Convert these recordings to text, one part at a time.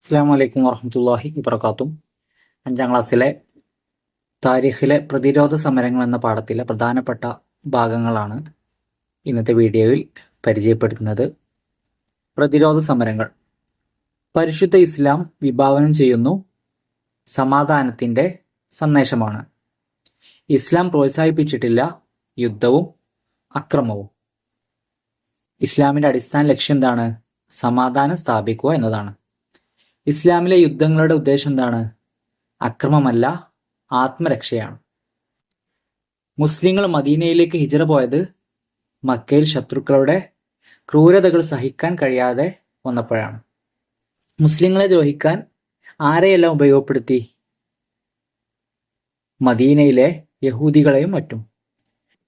അസ്സലാമു അലൈക്കും വറഹ്മത്തുള്ളാഹി വബറകാതുഹു. 5ാം ക്ലാസ്സിലെ താരീഖിലെ പ്രതിരോധ സമരങ്ങൾ എന്ന പാഠത്തിലെ പ്രധാനപ്പെട്ട ഭാഗങ്ങളാണ് ഇന്നത്തെ വീഡിയോയിൽ പരിചയപ്പെടുത്തുന്നത്. പ്രതിരോധ സമരങ്ങൾ പരിശുദ്ധ ഇസ്ലാം വിഭാവനം ചെയ്യുന്നു സമാധാനത്തിൻ്റെ സന്ദേശമാണ്. ഇസ്ലാം പ്രോത്സാഹിപ്പിച്ചിട്ടില്ല യുദ്ധവും അക്രമവും. ഇസ്ലാമിൻ്റെ അടിസ്ഥാന ലക്ഷ്യം എന്താണ്? സമാധാനം സ്ഥാപിക്കുക എന്നതാണ്. ഇസ്ലാമിലെ യുദ്ധങ്ങളുടെ ഉദ്ദേശം എന്താണ്? അക്രമമല്ല, ആത്മരക്ഷയാണ്. മുസ്ലിങ്ങൾ മദീനയിലേക്ക് ഹിജറ പോയത് മക്കയിൽ ശത്രുക്കളുടെ ക്രൂരതകൾ സഹിക്കാൻ കഴിയാതെ വന്നപ്പോഴാണ്. മുസ്ലിങ്ങളെ ദ്രോഹിക്കാൻ ആരെയെല്ലാം ഉപയോഗപ്പെടുത്തി? മദീനയിലെ യഹൂദികളെയും മറ്റും.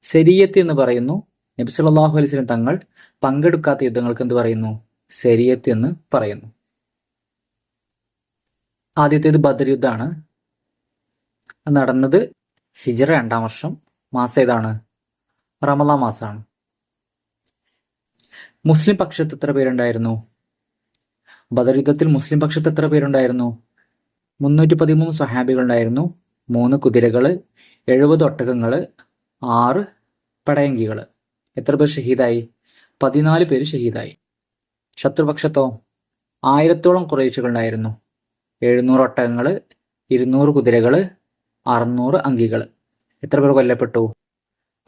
ശരീഅത്ത് എന്ന് പറയുന്നു. നബി സല്ലല്ലാഹു അലൈഹി വസല്ലം തങ്ങൾ പങ്കെടുക്കാത്ത യുദ്ധങ്ങൾക്ക് എന്ത് പറയുന്നു? ശരീഅത്ത് എന്ന് പറയുന്നു. ആദ്യത്തേത് ബദർ യുദ്ധമാണ്. നടന്നത് ഹിജറ 2-ാം വർഷം. മാസം ഏതാണ്? റമളാൻ മാസമാണ്. മുസ്ലിം പക്ഷത്ത് എത്ര പേരുണ്ടായിരുന്നു? ബദർ യുദ്ധത്തിൽ മുസ്ലിം പക്ഷത്ത് എത്ര പേരുണ്ടായിരുന്നു? 313 സ്വഹാബികളുണ്ടായിരുന്നു. 3 കുതിരകൾ, 70 ഒട്ടകങ്ങൾ, 6 പടയങ്കികൾ. എത്ര പേർ ഷഹീദായി? 14 പേര് ഷഹീദായി. ശത്രുപക്ഷത്തോ 1000-ഓളം ഖുറൈശികളുണ്ടായിരുന്നു. 700 ഒട്ടകങ്ങൾ, 200 കുതിരകൾ, 600 അങ്കികൾ. എത്ര പേർ കൊല്ലപ്പെട്ടു?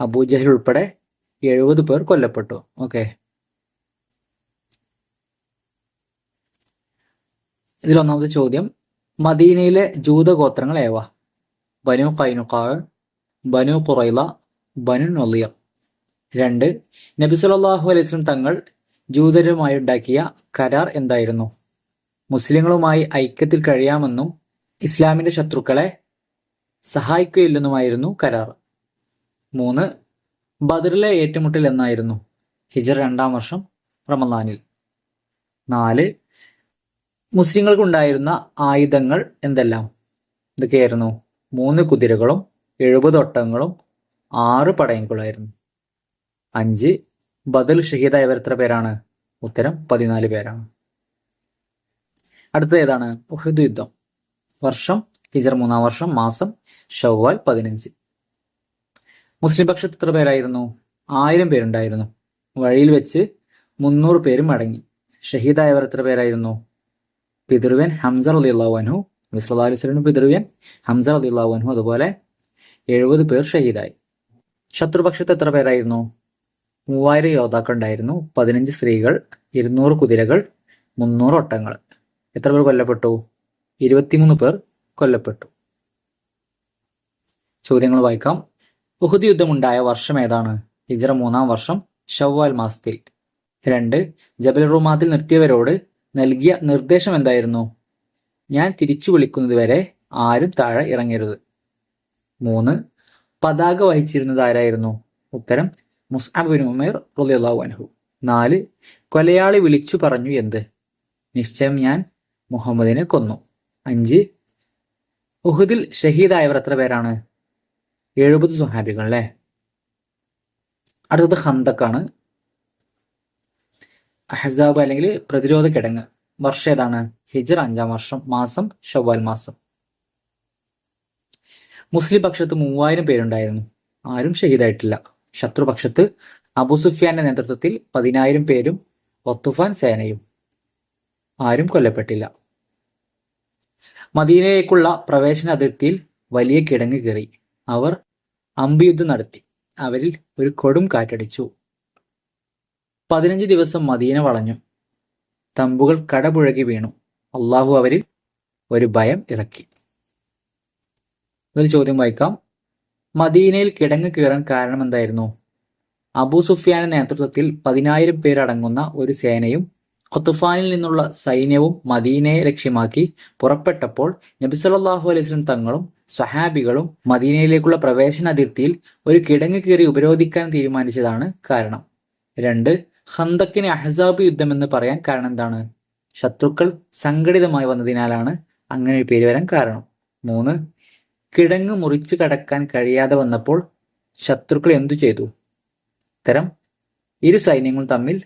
അബൂജഹൽ ഉൾപ്പെടെ 70 പേർ കൊല്ലപ്പെട്ടു. ഓക്കെ, ഇതിലൊന്നാമത്തെ ചോദ്യം, മദീനയിലെ ജൂതഗോത്രങ്ങൾ ഏവ? ബനു ഖൈനുഖാ, ബനു ഖുറൈള, ബനു നളീർ. 2. നബി സല്ലല്ലാഹു അലൈഹി വസല്ലം തങ്ങൾ ജൂതരുമായി ഉണ്ടാക്കിയ കരാർ എന്തായിരുന്നു? മുസ്ലിങ്ങളുമായി ഐക്യത്തിൽ കഴിയാമെന്നും ഇസ്ലാമിൻ്റെ ശത്രുക്കളെ സഹായിക്കുകയില്ലെന്നുമായിരുന്നു കരാർ. 3. ബദറിലെ ഏറ്റുമുട്ടൽ എന്നായിരുന്നു? ഹിജറ 2-ാം വർഷം റമളാനിൽ. 4. മുസ്ലിങ്ങൾക്കുണ്ടായിരുന്ന ആയുധങ്ങൾ എന്തെല്ലാം? ഇതൊക്കെയായിരുന്നു? 3 കുതിരകളും 70 ഒട്ടകങ്ങളും 6 പടയങ്കുകളായിരുന്നു. 5. ബദൽ ഷഹീദായവർ എത്ര പേരാണ്? ഉത്തരം 14 പേരാണ്. അടുത്തത് ഏതാണ്? ഉഹദ് യുദ്ധം. വർഷം ഹിജറ 3-ാം വർഷം. മാസം ശവ്വാൽ 15. മുസ്ലിം പക്ഷത്ത് എത്ര പേരായിരുന്നു? 1000 പേരുണ്ടായിരുന്നു. വഴിയിൽ വെച്ച് 300 പേരും മടങ്ങി. ഷഹീദായവർ എത്ര പേരായിരുന്നു? പിതൃവ്യൻ ഹംസ റളിയല്ലാഹു അൻഹു, നബി സല്ലല്ലാഹു അലൈഹി വസല്ലം പിതൃവ്യൻ ഹംസ റളിയല്ലാഹു അൻഹു. അതുപോലെ 70 പേർ ഷഹീദായി. ശത്രുപക്ഷത്ത് എത്ര പേരായിരുന്നു? 3000 യോദ്ധാക്കൾ ഉണ്ടായിരുന്നു. 15 സ്ത്രീകൾ, 200 കുതിരകൾ, 300 ഒട്ടകങ്ങൾ. എത്ര പേർ കൊല്ലപ്പെട്ടു? 23 പേർ കൊല്ലപ്പെട്ടു. ചോദ്യങ്ങൾ വായിക്കാം. ഉഹദ് യുദ്ധമുണ്ടായ വർഷം ഏതാണ്? ഹിജറ 3-ാം വർഷം ശവ്വാൽ മാസത്തിൽ. 2. ജബൽ റുമാത്തിൽ നിർത്തിയവരോട് നൽകിയ നിർദ്ദേശം എന്തായിരുന്നു? ഞാൻ തിരിച്ചു വിളിക്കുന്നതുവരെ ആരും താഴെ ഇറങ്ങരുത്. 3. പതാക വഹിച്ചിരുന്നത് ആരായിരുന്നു? ഉത്തരം മുസ്അബ് ബിൻ ഉമൈർ റളിയല്ലാഹു അൻഹു. 4. കൊലയാളി വിളിച്ചു പറഞ്ഞു എന്ത്? നിശ്ചയം ഞാൻ മുഹമ്മദിനെ കൊന്നു. 5. ഉഹദിൽ ഷഹീദായവർ എത്ര പേരാണ്? 70 സ്വഹാബികൾ അല്ലേ. അടുത്തത് ഖന്തക്കാണ്. അഹ്സാബ് അല്ലെങ്കിൽ പ്രതിരോധ കിടങ്ങ്. വർഷം ഏതാണ്? ഹിജറ 5-ാം വർഷം. മാസം ശവ്വാൽ മാസം. മുസ്ലിം പക്ഷത്ത് 3000 പേരുണ്ടായിരുന്നു. ആരും ഷഹീദായിട്ടില്ല. ശത്രുപക്ഷത്ത് അബൂ സുഫ്യാന്റെ നേതൃത്വത്തിൽ 10000 പേരും ഒത്തുഫാൻ സേനയും. ആരും കൊല്ലപ്പെട്ടില്ല. മദീനയിലേക്കുള്ള പ്രവേശന അതിർത്തിയിൽ വലിയ കിടങ്ങ് കയറി. അവർ അമ്പുയുദ്ധം നടത്തി. അവരിൽ ഒരു കൊടും കാറ്റടിച്ചു. 15 ദിവസം മദീന വളഞ്ഞു. തമ്പുകൾ കടപുഴകി വീണു. അള്ളാഹു അവരിൽ ഒരു ഭയം ഇറക്കി. ഒരു ചോദ്യം വായിക്കാം. മദീനയിൽ കിടങ്ങ് കയറാൻ കാരണം എന്തായിരുന്നു? അബൂ സുഫ്യാന്റെ നേതൃത്വത്തിൽ 10000 പേരടങ്ങുന്ന ഒരു സേനയും ഖുത്ഫാനിൽ നിന്നുള്ള സൈന്യവും മദീനയെ ലക്ഷ്യമാക്കി പുറപ്പെട്ടപ്പോൾ നബി സല്ലല്ലാഹു അലൈഹി വസല്ലം തങ്ങളും സ്വഹാബികളും മദീനയിലേക്കുള്ള പ്രവേശന അതിർത്തിയിൽ ഒരു കിടങ്ങ് കയറി ഉപരോധിക്കാൻ തീരുമാനിച്ചതാണ് കാരണം. 2. ഖന്തക്കിനെ അഹ്സാബ് യുദ്ധം എന്ന് പറയാൻ കാരണം എന്താണ്? ശത്രുക്കൾ സംഘടിതമായി വന്നതിനാലാണ് അങ്ങനെ ഒരു പേര് വരാൻ കാരണം. 3. കിടങ്ങ് മുറിച്ചു കടക്കാൻ കഴിയാതെ വന്നപ്പോൾ ശത്രുക്കൾ എന്തു ചെയ്തു? ഉത്തരം ഇരു സൈന്യങ്ങളും തമ്മിൽ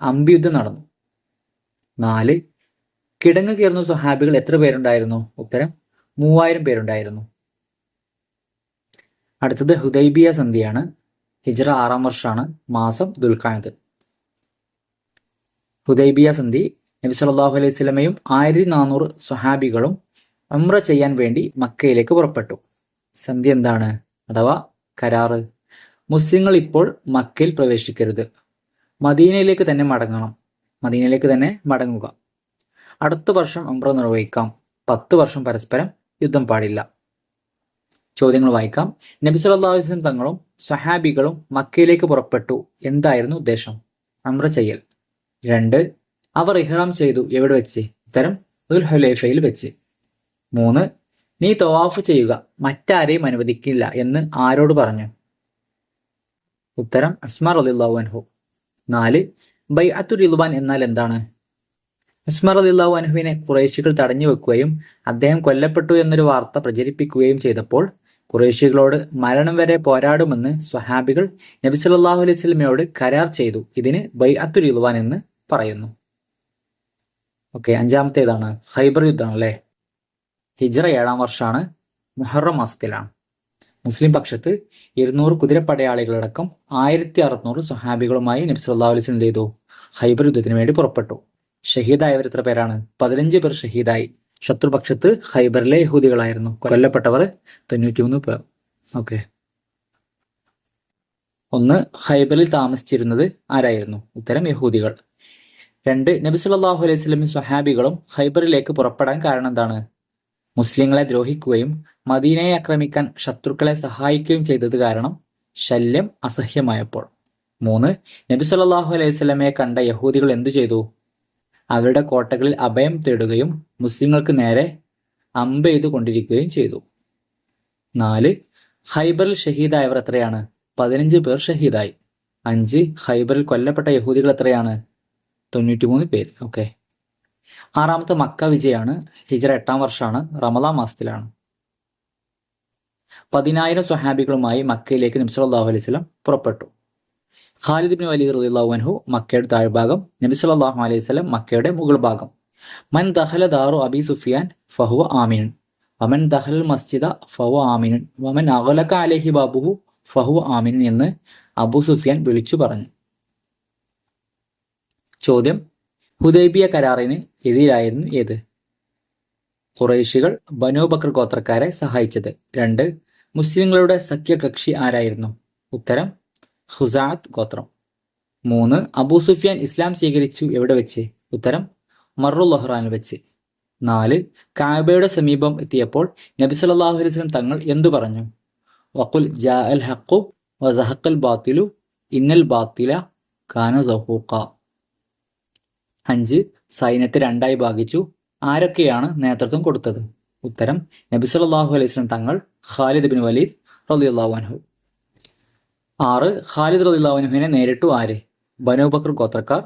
അമ്പുയുദ്ധം നടന്നു. 4. കിടങ്ങ് കയറുന്ന സ്വഹാബികൾ എത്ര പേരുണ്ടായിരുന്നു? ഉത്തരം 3000 പേരുണ്ടായിരുന്നു. അടുത്തത് ഹുദൈബിയ സന്ധിയാണ്. ഹിജ്റ 6-ാം വർഷമാണ്. മാസം ദുൽഖഅദ്. ഹുദൈബിയ സന്ധി നബി സല്ലല്ലാഹു അലൈഹി വസല്ലമയും 1400 സ്വഹാബികളും ഉംറ ചെയ്യാൻ വേണ്ടി മക്കയിലേക്ക് പുറപ്പെട്ടു. സന്ധി എന്താണ്? അഥവാ കരാറ്. മുസ്ലിങ്ങൾ ഇപ്പോൾ മക്കയിൽ പ്രവേശിക്കരുത്, മദീനയിലേക്ക് തന്നെ മടങ്ങുക. അടുത്ത വർഷം ഉംറ നിർവഹിക്കാം. 10 വർഷം പരസ്പരം യുദ്ധം പാടില്ല. ചോദ്യങ്ങൾ വായിക്കാം. നബി സല്ലല്ലാഹു അലൈഹി വസല്ലം തങ്ങളും സ്വഹാബികളും മക്കയിലേക്ക് പുറപ്പെട്ടു. എന്തായിരുന്നു ഉദ്ദേശം? ഉംറ ചെയ്യൽ. 2. അവർ ഇഹ്റാം ചെയ്തു. എവിടെ വെച്ച്? ഉത്തരം ദുൽഹുലൈഫയിൽ വെച്ച്. 3. നീ തവാഫ് ചെയ്യുക, മറ്റാരെയും അനുവദിക്കില്ല എന്ന് ആരോട് പറഞ്ഞു? ഉത്തരം ഉസ്മാൻ റളിയല്ലാഹു അൻഹു. 4. ബൈഅത്തുർ റിദ്വാൻ എന്നാൽ എന്താണ്? ഉസ്മാൻ റളിയല്ലാഹു അൻഹുവിനെ ഖുറൈശികൾ തടഞ്ഞു വെക്കുകയും അദ്ദേഹം കൊല്ലപ്പെട്ടു എന്നൊരു വാർത്ത പ്രചരിപ്പിക്കുകയും ചെയ്തപ്പോൾ ഖുറൈശികളോട് മരണം വരെ പോരാടുമെന്ന് സ്വഹാബികൾ നബി സല്ലല്ലാഹു അലൈഹി വസല്ലമയോട് കരാർ ചെയ്തു. ഇതിന് ബൈഅത്തുർ റിദ്വാൻ എന്ന് പറയുന്നു. ഓക്കെ, 5-ാമത്തേതാണ് ഖൈബർ യുദ്ധം അല്ലേ. ഹിജ്റ 7-ാം വർഷമാണ്. മുഹറം മാസത്തിലാണ്. മുസ്ലിം പക്ഷത്ത് 200 കുതിരപ്പടയാളികളടക്കം 1600 സ്വഹാബികളുമായി നബി സല്ലല്ലാഹു അലൈഹി വസല്ലം ചെയ്തു ഖൈബർ യുദ്ധത്തിന് വേണ്ടി പുറപ്പെട്ടു. ഷഹീദായവർ എത്ര പേരാണ്? 15 പേർ ഷഹീദായി. ശത്രുപക്ഷത്ത് ഖൈബറിലെ യഹൂദികളായിരുന്നു. കൊല്ലപ്പെട്ടവർ 93 പേർ. ഓക്കെ. 1. ഖൈബറിൽ താമസിച്ചിരുന്നത് ആരായിരുന്നു? ഉത്തരം യഹൂദികൾ. 2. നബി സല്ലല്ലാഹു അലൈഹി വസല്ലം സ്വഹാബികളും ഖൈബറിലേക്ക് പുറപ്പെടാൻ കാരണം എന്താണ്? മുസ്ലിങ്ങളെ ദ്രോഹിക്കുകയും മദീനയെ ആക്രമിക്കാൻ ശത്രുക്കളെ സഹായിക്കുകയും ചെയ്തത് കാരണം ശല്യം അസഹ്യമായപ്പോൾ. 3. നബി സല്ലല്ലാഹു അലൈഹി വസല്ലമയെ കണ്ട യഹൂദികൾ എന്തു ചെയ്തു? അവരുടെ കോട്ടകളിൽ അഭയം തേടുകയും മുസ്ലിങ്ങൾക്ക് നേരെ അമ്പെയ്തു കൊണ്ടിരിക്കുകയും ചെയ്തു. 4. ഖൈബറിൽ ഷഹീദായവർ എത്രയാണ്? 15 പേർ ഷഹീദായി. 5. ഖൈബറിൽ കൊല്ലപ്പെട്ട യഹൂദികൾ എത്രയാണ്? 93 പേര്. ഓക്കെ. 6-ാമത്തെ മക്ക വിജയാണ്. ഹിജ്റ 8-ാം വർഷമാണ്. റമളാൻ മാസത്തിലാണ്. 10,000 സ്വഹാബികളുമായി മക്കയിലേക്ക് നബി സല്ലല്ലാഹു അലൈഹി വസല്ലം പുറപ്പെട്ടു. ഖാലിദ് ഇബ്നു വലീദ് റളിയല്ലാഹു അൻഹു മക്കയുടെ താഴ്ഭാഗം, നബി സല്ലല്ലാഹു അലൈഹി വസല്ലം മക്കയുടെ മുകൾ ഭാഗം. മൻ ദഖല ദാറു അബി സുഫിയാൻ ഫഹുവ ആമിനുൻ വമൻ ദഖലൽ മസ്ജിദ ഫഹുവ ആമിനുൻ വമൻ അഗ്ലക അലൈഹി ബാബുഹു ഫഹുവ ആമിനുൻ എന്ന് അബൂ സുഫിയാൻ വിളിച്ചു പറഞ്ഞു. ചോദ്യം: ഹുദൈബിയ കരാറിന് എതിരായിരുന്നു ഏത്? ഖുറൈശികൾ ബനൂ ബക്കർ ഗോത്രക്കാരെ സഹായിച്ചത്. 2. മുസ്ലിങ്ങളുടെ സഖ്യകക്ഷി ആരായിരുന്നു? ഉത്തരം ഖുസാഅത്ത് ഗോത്രം. 3. അബൂ സുഫിയാൻ ഇസ്ലാം സ്വീകരിച്ചു എവിടെ വെച്ച്? ഉത്തരം മറുൽ ലഹ്റാനിൽ വെച്ച്. 4. കഅബയുടെ സമീപം എത്തിയപ്പോൾ നബി സല്ലല്ലാഹു അലൈഹി വസല്ലം തങ്ങൾ എന്തു പറഞ്ഞു? വഖുൽ ജാഅൽ ഹഖ്ഖു വസഹഖൽ ബാത്തിലു ഇന്നൽ ബാത്തില കാന സഹൂഖ. 5. സൈന്യത്തെ 2ആയി ഭാഗിച്ചു. ആരൊക്കെയാണ് നേതൃത്വം കൊടുത്തത്? ഉത്തരം നബി സല്ലല്ലാഹു അലൈഹി വസല്ലം തങ്ങൾ, ഖാലിദ് ഇബ്നു വലീദ് റളിയല്ലാഹു അൻഹു. 6. ഖാലിദ് റളിയല്ലാഹു അൻഹുവിനെ നേരിട്ടു ആര്? ബനൂ ബക്കർ ഗോത്രക്കാർ,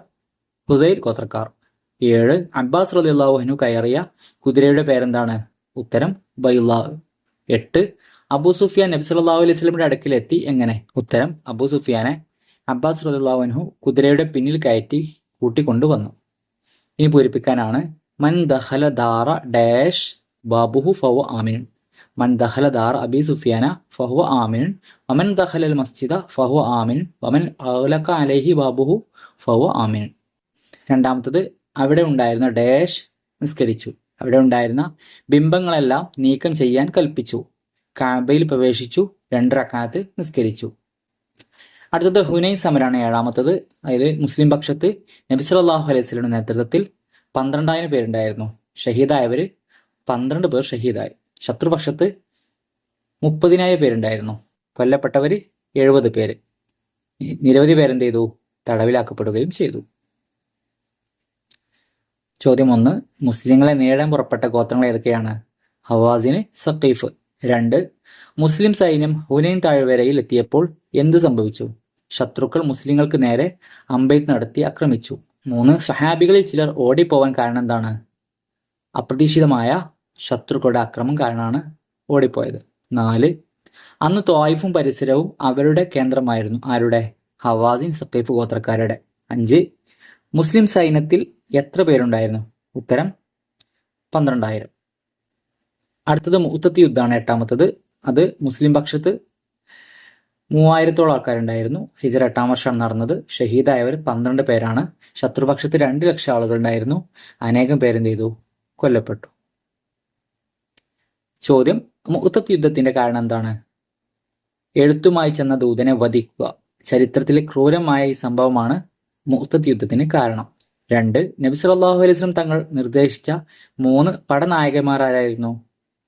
ഹുദൈൽ ഗോത്രക്കാർ. 7. അബ്ബാസ് റളിയല്ലാഹു അൻഹു കയറിയ കുതിരയുടെ പേരെന്താണ്? ഉത്തരം ബൈള. 8. അബൂ സുഫിയാൻ നബി സല്ലല്ലാഹു അലൈഹി വസല്ലമയുടെ അടുക്കിലെത്തി എങ്ങനെ? ഉത്തരം അബൂ സുഫിയാനെ അബ്ബാസ് റളിയല്ലാഹു അൻഹു കുതിരയുടെ പിന്നിൽ കയറ്റി കൂട്ടിക്കൊണ്ടുവന്നു. ഇനി പൂരിപ്പിക്കാനാണ്. മൻ ദഖല ദാറ ഡാഷ് ബാബുഹു ഫഹുവ ആമിനുൻ. മൻ ദഖല ദാറ അബി സുഫിയാന ഫഹുവ ആമിനുൻ വമൻ ദഖലൽ മസ്ജിദ ഫഹുവ ആമിനുൻ വമൻ അഗ്ലക അലൈഹി ബാബുഹു ഫഹുവ ആമിനുൻ. 2-ാമത്തത് അവിടെ ഉണ്ടായിരുന്ന ഡാഷ് നിസ്കരിച്ചു. അവിടെ ഉണ്ടായിരുന്ന ബിംബങ്ങളെല്ലാം നീക്കം ചെയ്യാൻ കൽപ്പിച്ചു. കഅബയിൽ പ്രവേശിച്ചു. 2 റക്അത്ത് നിസ്കരിച്ചു. അടുത്തത് ഹുനൈൻ സമരമാണ്. 7-ാമത്തത്. അതിൽ മുസ്ലിം പക്ഷത്ത് നബി സല്ലല്ലാഹു അലൈഹി വസല്ലമയുടെ നേതൃത്വത്തിൽ 12,000 പേരുണ്ടായിരുന്നു. ഷഹീദായവർ 12 പേർ ഷഹീദായി. ശത്രുപക്ഷത്ത് 30,000 പേരുണ്ടായിരുന്നു. കൊല്ലപ്പെട്ടവർ 70 പേര്. നിരവധി പേരെന്ത് ചെയ്തു? തടവിലാക്കപ്പെടുകയും ചെയ്തു. ചോദ്യം 1. മുസ്ലിങ്ങളെ നേടാൻ പുറപ്പെട്ട ഗോത്രങ്ങൾ ഏതൊക്കെയാണ്? ഹവാസിന്, സഖീഫ്. 2. മുസ്ലിം സൈന്യം ഹുനൈൻ താഴ്വരയിൽ എത്തിയപ്പോൾ എന്ത് സംഭവിച്ചു? ശത്രുക്കൾ മുസ്ലിങ്ങൾക്ക് നേരെ അമ്പെയ്ത്ത് നടത്തി ആക്രമിച്ചു. 3. സ്വഹാബികളിൽ ചിലർ ഓടിപ്പോവാൻ കാരണം എന്താണ്? അപ്രതീക്ഷിതമായ ശത്രുക്കളുടെ ആക്രമണം കാരണമാണ് ഓടിപ്പോയത്. 4. അന്ന് ത്വായിഫും പരിസരവും അവരുടെ കേന്ദ്രമായിരുന്നു. ആരുടെ? ഹവാസിൻ, സഖീഫ് ഗോത്രക്കാരുടെ. 5. മുസ്ലിം സൈന്യത്തിൽ എത്ര പേരുണ്ടായിരുന്നു? ഉത്തരം 12,000. അടുത്തത് മുഅ്തത്ത് യുദ്ധമാണ്, എട്ടാമത്തത്. അത് മുസ്ലിം പക്ഷത്ത് 3,000-ഓളം ആൾക്കാരുണ്ടായിരുന്നു. ഹിജ്റ 8-ാം വർഷമാണ് നടന്നത്. ഷഹീദായവർ 12 പേരാണ്. ശത്രുപക്ഷത്ത് 2 ലക്ഷം ആളുകളുണ്ടായിരുന്നു. അനേകം പേരെന്ത് ചെയ്തു? കൊല്ലപ്പെട്ടു. ചോദ്യം: മുഅ്തത്ത് യുദ്ധത്തിന്റെ കാരണം എന്താണ്? എഴുത്തുമായി ചെന്ന ദൂതനെ വധിക്കുക. ചരിത്രത്തിലെ ക്രൂരമായ ഈ സംഭവമാണ് മുഅ്തത്ത് യുദ്ധത്തിന് കാരണം. 2. നബി സല്ലല്ലാഹു അലൈഹി വസല്ലം തങ്ങൾ നിർദ്ദേശിച്ച 3 പടനായകന്മാർ ആരായിരുന്നു?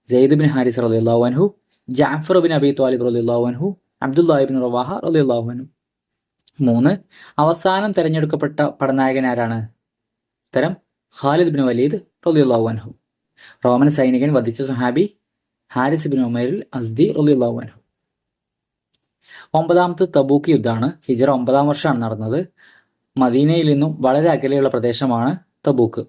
സെയ്ദ് ബിൻ ഹാരിസ് റളിയല്ലാഹു അൻഹു, ജഅഫർ ബിൻ അബി ത്വാലിബ് റളിയല്ലാഹു അൻഹു, അബ്ദുല്ലാഹി ബിൻ റവാഹ റളിയല്ലാഹു അൻഹു. 3. അവസാനം തെരഞ്ഞെടുക്കപ്പെട്ട പടനായകൻ ആരാണ്? ഉത്തരം ഖാലിദ് ബിൻ വലീദ് റളിയല്ലാഹു അൻഹു. റോമൻ സൈനികൻ വധിച്ച സ്വഹാബി ഹാരിസ് ബിൻ ഉമൈർ അസ്ദി റളിയല്ലാഹു അൻഹു. 9-ാമത്തെ തബൂക്ക് യുദ്ധമാണ്. ഹിജ്റ 9-ാം വർഷമാണ് നടന്നത്. മദീനയിൽ നിന്നും വളരെ അകലെയുള്ള പ്രദേശമാണ് തബൂക്ക്.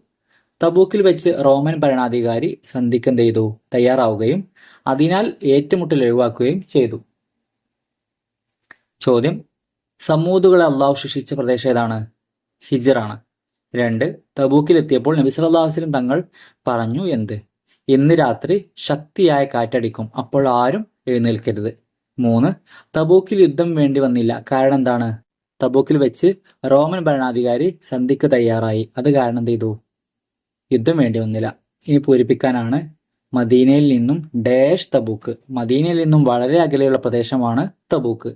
തബൂക്കിൽ വെച്ച് റോമൻ ഭരണാധികാരി സന്ധിക്ക് എന്ത് ചെയ്തു? തയ്യാറാവുകയും അതിനാൽ ഏറ്റുമുട്ടൽ ഒഴിവാക്കുകയും ചെയ്തു. ചോദ്യം: സമൂദുകളെ അള്ളാഹു ശിക്ഷിച്ച പ്രദേശം ഏതാണ്? ഹിജ്റാണ്. 2. തബൂക്കിലെത്തിയപ്പോൾ നബി സല്ലല്ലാഹു അലൈഹി വസല്ലം തങ്ങൾ പറഞ്ഞു എന്ത്? ഇന്ന് രാത്രി ശക്തിയായ കാറ്റടിക്കും, അപ്പോൾ ആരും എഴുന്നേൽക്കരുത്. 3. തബൂക്കിൽ യുദ്ധം വേണ്ടി വന്നില്ല, കാരണം എന്താണ്? തബൂക്കിൽ വെച്ച് റോമൻ ഭരണാധികാരി സന്ധിക്ക് തയ്യാറായി, അത് കാരണം എന്ത് ചെയ്തു? യുദ്ധം വേണ്ടി വന്നില്ല. ഇനി പൂരിപ്പിക്കാനാണ്. മദീനയിൽ നിന്നും ഡാഷ് തബൂക്ക്. മദീനയിൽ നിന്നും വളരെ അകലെയുള്ള പ്രദേശമാണ് തബൂക്ക്.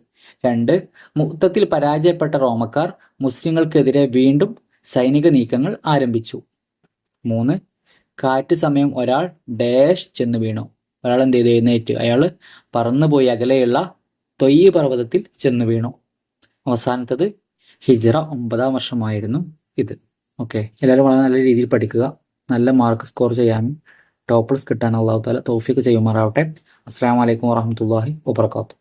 2. മുഅ്തത്തിൽ പരാജയപ്പെട്ട റോമക്കാർ മുസ്ലിങ്ങൾക്കെതിരെ വീണ്ടും സൈനിക നീക്കങ്ങൾ ആരംഭിച്ചു. 3. കാറ്റ് സമയം ഒരാൾ ഡാഷ് ചെന്ന് വീണു. ഒരാൾ എന്ത് ചെയ്തു? എഴുന്നേറ്റ്. അയാൾ പറന്നുപോയി അകലെയുള്ള തൊയ്യ് പർവ്വതത്തിൽ ചെന്ന് വീണു. അവസാനത്തത് ഹിജ്റ 9-ാം വർഷമായിരുന്നു ഇത്. ഓക്കെ, എല്ലാവരും വളരെ നല്ല രീതിയിൽ പഠിക്കുക. നല്ല മാർക്ക് സ്കോർ ചെയ്യാനും ടോപ്പേഴ്സ് കിട്ടാനും അല്ലാഹു തആല തൗഫീഖ് ചെയ്യുമാറാവട്ടെ. അസ്സലാമു അലൈക്കും വറഹ്മത്തുള്ളാഹി വബറകാതുഹു.